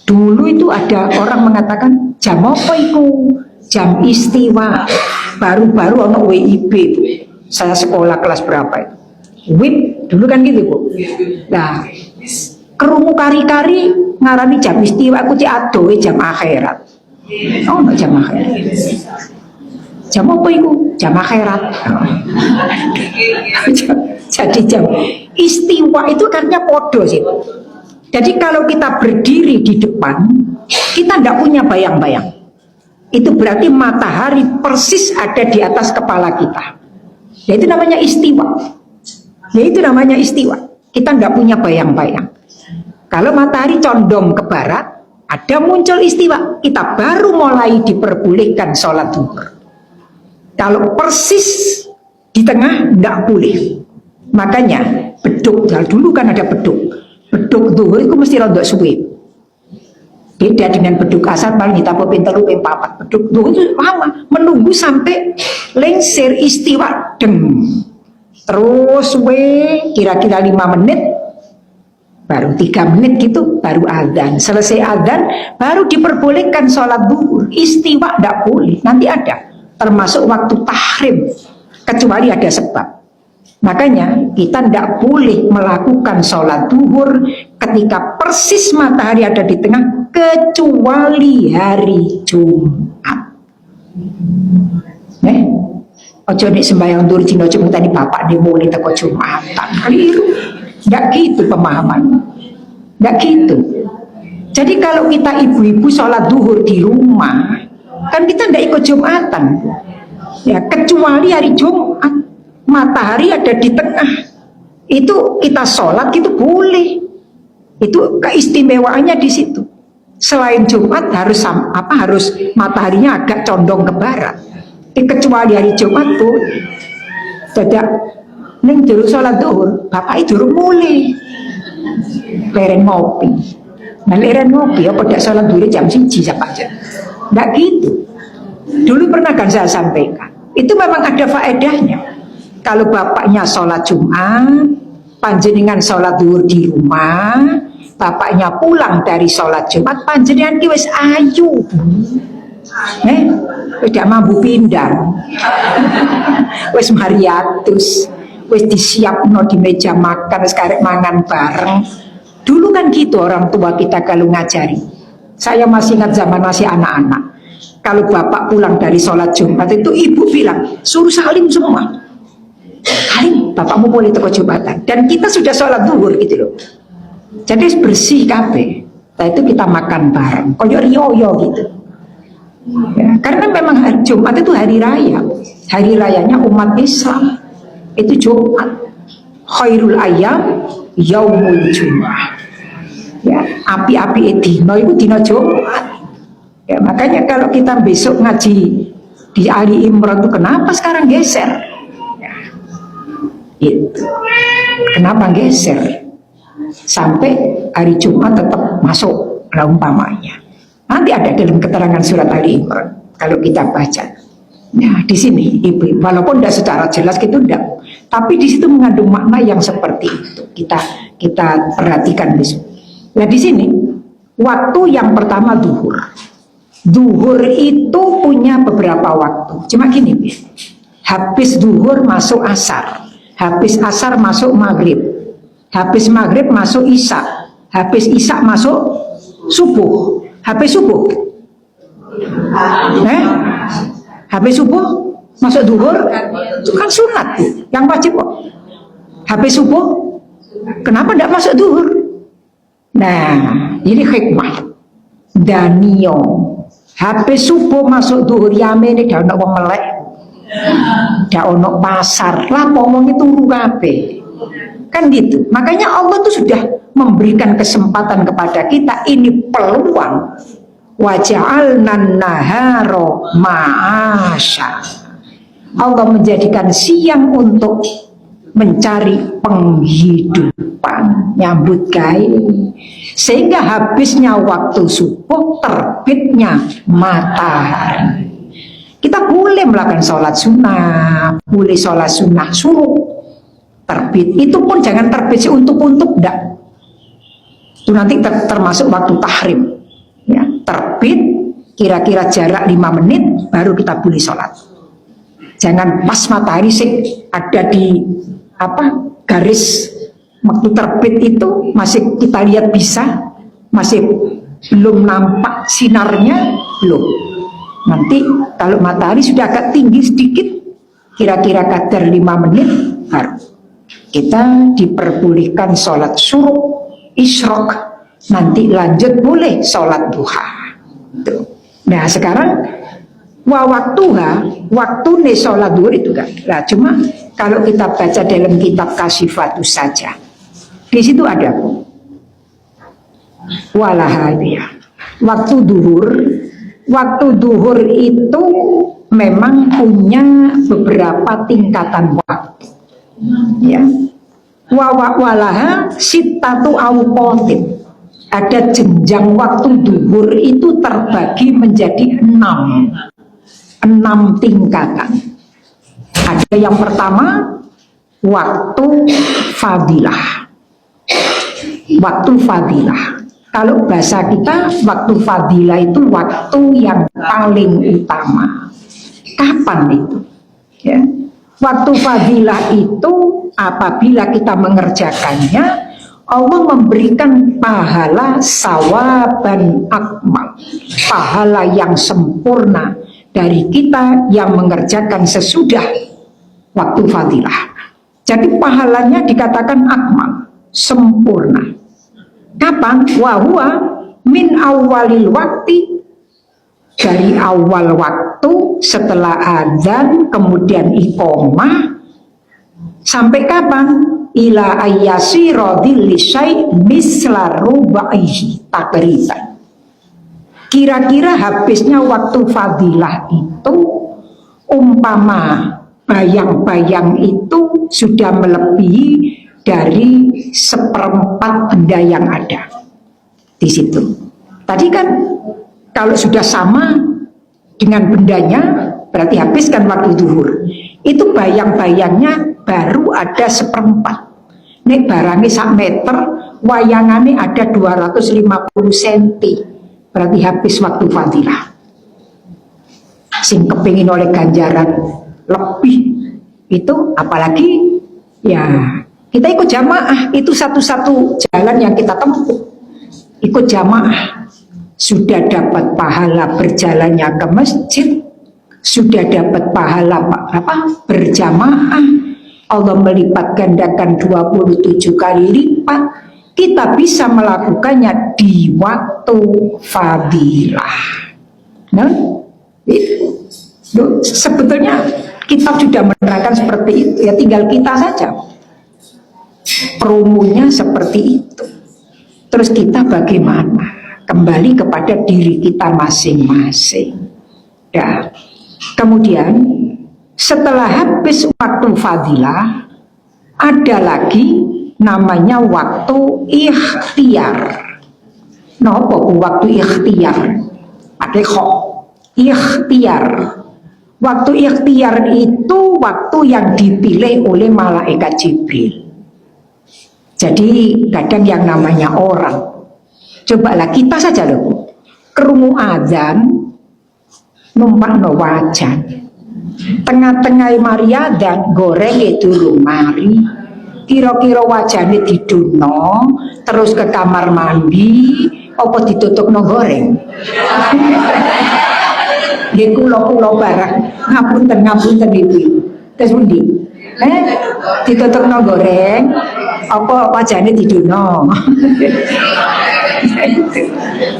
Dulu itu ada orang mengatakan jam apa itu? Jam istiwa. Baru-baru ono WIB. Saya sekolah kelas berapa itu? WIB dulu kan gitu Bu. Nah, kerungu kari-kari ngarani jam istiwa aku cek adoh jam akhirat. Oh, no, jam akhirat. Jam apa itu? Jam akhirat. Jadi jam istiwa itu karena podo sih. Jadi kalau kita berdiri di depan, kita tidak punya bayang-bayang. Itu berarti matahari persis ada di atas kepala kita. Yaitu namanya istiwa. Yaitu namanya istiwa. Kita tidak punya bayang-bayang. Kalau matahari condong ke barat, ada muncul istiwa, kita baru mulai diperbolehkan sholat duhur. Kalau persis di tengah, tidak boleh. Makanya beduk, dulu kan ada beduk. Beduk duhur itu mesti rontok suwe. Beda dengan beduk asar paling ditambah pinter lupa papat. Beduk duhur itu lama, menunggu sampai lengser istiwa deng. Terus kira-kira 5 menit, baru 3 menit gitu, baru adzan. Selesai adzan, baru diperbolehkan sholat duhur. Istiwa tidak boleh, nanti ada. Termasuk waktu tahrim, kecuali ada sebab. Makanya kita tidak boleh melakukan sholat duhur ketika persis matahari ada di tengah, kecuali hari Jumat. Ojo nek sembahyang duhur dina Jumat tadi bapak dimulai teko Jumatan. Keliru. Tidak gitu pemahaman. Tidak gitu. Jadi kalau kita ibu-ibu sholat duhur di rumah, kan kita tidak ikut Jumatan. Ya, kecuali hari Jumat, matahari ada di tengah. Itu kita sholat itu boleh. Itu keistimewaannya di situ. Selain Jumat harus mataharinya agak condong ke barat. Kecuali hari Jumat tuh tidak neng dulu sholat duhur, bapak itu mulai leren ngopi. Nah leren ngopi, apa tidak sholat duhur jam 1 siapa aja? Tidak gitu. Dulu pernah kan saya sampaikan, itu memang ada faedahnya. Kalau bapaknya sholat Jumat, panjenengan sholat duhur di rumah, bapaknya pulang dari sholat Jumat, panjenengan ki wis ayu. Tidak mampu pindang. Wis mariatus, wis disiapno di meja makan, sekarang mangan bareng. Dulu kan gitu orang tua kita kalau ngajari. Saya masih ingat zaman masih anak-anak. Kalau bapak pulang dari sholat Jumat itu ibu bilang, suruh salim semua. Salim, bapakmu boleh teko Jumatan. Dan kita sudah sholat duhur gitu loh. Jadi bersih kabeh. Nah itu kita makan bareng. Koyo riyo gitu. Ya, karena memang hari Jumat itu hari raya. Hari rayanya umat Islam. Itu Jumat. Khairul ayam yaumul Jum'ah. Ya, api-api dino itu dino Jumat. Ya, makanya kalau kita besok ngaji di Ali Imran itu kenapa sekarang geser? Ya, itu. Kenapa geser? Sampai hari Jumat tetap masuk lah umpamanya. Nanti ada dalam keterangan surat Ali Imran kalau kita baca. Nah, di sini ibu, walaupun tidak secara jelas gitu tidak, tapi di situ mengandung makna yang seperti itu. Kita perhatikan besok. Nah, di sini waktu yang pertama duhur. Duhur itu punya beberapa waktu. Cuma gini, habis duhur masuk asar, habis asar masuk maghrib, habis maghrib masuk isya, habis isya masuk subuh. Habis subuh, habis subuh masuk duhur, itu kan sunat, yang wajib kok. Habis subuh, kenapa tidak masuk duhur? Nah, ini hikmah. Danio, habis subuh masuk duhur yamin ini dah ono wong melek, dah ono pasar, lah ngomongnya turu kabeh. Kan gitu. Makanya Allah tuh sudah memberikan kesempatan kepada kita, ini peluang. Waja'alnan naharo ma'asya. Allah menjadikan siang untuk mencari penghidupan, nyambut gawe. Sehingga habisnya waktu subuh, terbitnya matahari. Kita boleh melakukan sholat sunnah, boleh sholat sunnah suruh. Terbit, itu pun jangan terbit untuk enggak. Itu nanti termasuk waktu tahrim. Ya, terbit kira-kira jarak 5 menit baru kita boleh sholat. Jangan pas matahari ada di garis waktu terbit itu masih kita lihat bisa, masih belum nampak sinarnya, belum. Nanti kalau matahari sudah agak tinggi sedikit, kira-kira kadar 5 menit baru kita diperbolehkan sholat syuruk, isyrok, nanti lanjut boleh sholat duha. Nah sekarang waktu nih sholat duhur itu kan. Nah cuma kalau kita baca dalam kitab Kasyifatus saja, di situ ada walahadiyah. Waktu duhur itu memang punya beberapa tingkatan waktu. Ya. Walaha sittatu awqatin. Ada jenjang waktu duhur itu terbagi menjadi 6 tingkatan. Ada yang pertama waktu fadilah. Waktu fadilah. Kalau bahasa kita waktu fadilah itu waktu yang paling utama. Kapan itu? Ya. Waktu fadilah itu apabila kita mengerjakannya, Allah memberikan pahala sawaban akmal, pahala yang sempurna dari kita yang mengerjakan sesudah waktu fadilah. Jadi pahalanya dikatakan akmal, sempurna. Kapan? Wahua min awalil waktu, dari awal waktu setelah adzan kemudian iqomah sampai kapan? Ila ayyasira dhillisai misla rubaihi takriban. Kira-kira habisnya waktu fadilah itu umpama bayang-bayang itu sudah melebihi dari 1/4 benda yang ada di situ. Tadi kan kalau sudah sama dengan bendanya berarti habiskan waktu duhur. Itu bayang-bayangnya baru ada 1/4. Nek barangnya 1 meter, wayangannya ada 250 cm. Berarti habis waktu fadilah. Sing kepingin oleh ganjaran lebih itu apalagi ya kita ikut jamaah, itu satu-satu jalan yang kita tempuh. Ikut jamaah sudah dapat pahala berjalannya ke masjid, sudah dapat pahala berjamaah. Allah melipat gandakan 27 kali lipat. Kita bisa melakukannya di waktu fadilah. Nah, itu sebetulnya kita sudah menerangkan seperti itu. Ya tinggal kita saja. Promonya seperti itu. Terus kita bagaimana? Kembali kepada diri kita masing-masing. Ya. Kemudian setelah habis waktu fadilah, ada lagi namanya waktu ikhtiar. Napa waktu ikhtiar? Pakai kok. Ikhtiar. Waktu ikhtiar itu waktu yang dipilih oleh malaikat Jibril. Jadi kadang yang namanya orang, cobalah kita saja loh, krungu adzan, numpak no wajan. Tengah-tengah Maria dan goreng itu rumari, kira-kira wajahnya diduno, terus ke kamar mandi, apa ditutup no goreng? Dia kulo-kulo barang, ngapunten itu, terus undi, ditutup no goreng, apa wajahnya diduno?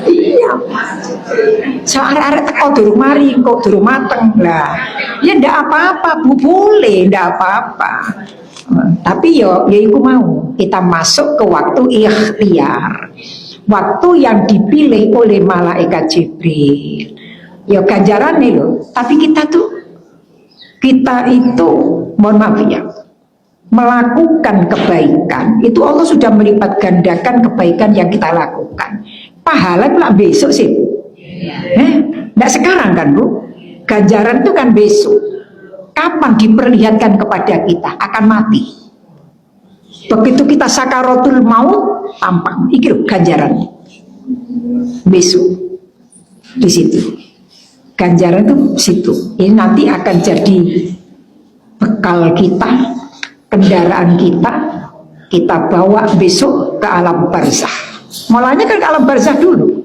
Iya. So arek-arek teko durung mari kok durung mateng lah. Ya ndak apa-apa, Bu, boleh ndak apa-apa. Tapi ya iku mau kita masuk ke waktu ikhtiar. Waktu yang dipilih oleh malaikat Jibril. Ya ganjarannya loh, tapi kita itu mohon maaf ya, melakukan kebaikan itu Allah sudah melipat gandakan kebaikan yang kita lakukan. Pahala itu besok sih. Nggak sekarang kan Bu? Ganjaran itu kan besok. Kapan diperlihatkan kepada kita? Akan mati. Begitu kita sakaratul maut, tampang. Iki lho ganjaran. Besok di situ. Ganjaran itu situ. Ini nanti akan jadi bekal kita, kendaraan kita bawa besok ke alam barzah. Mulanya kan ke alam barzah dulu.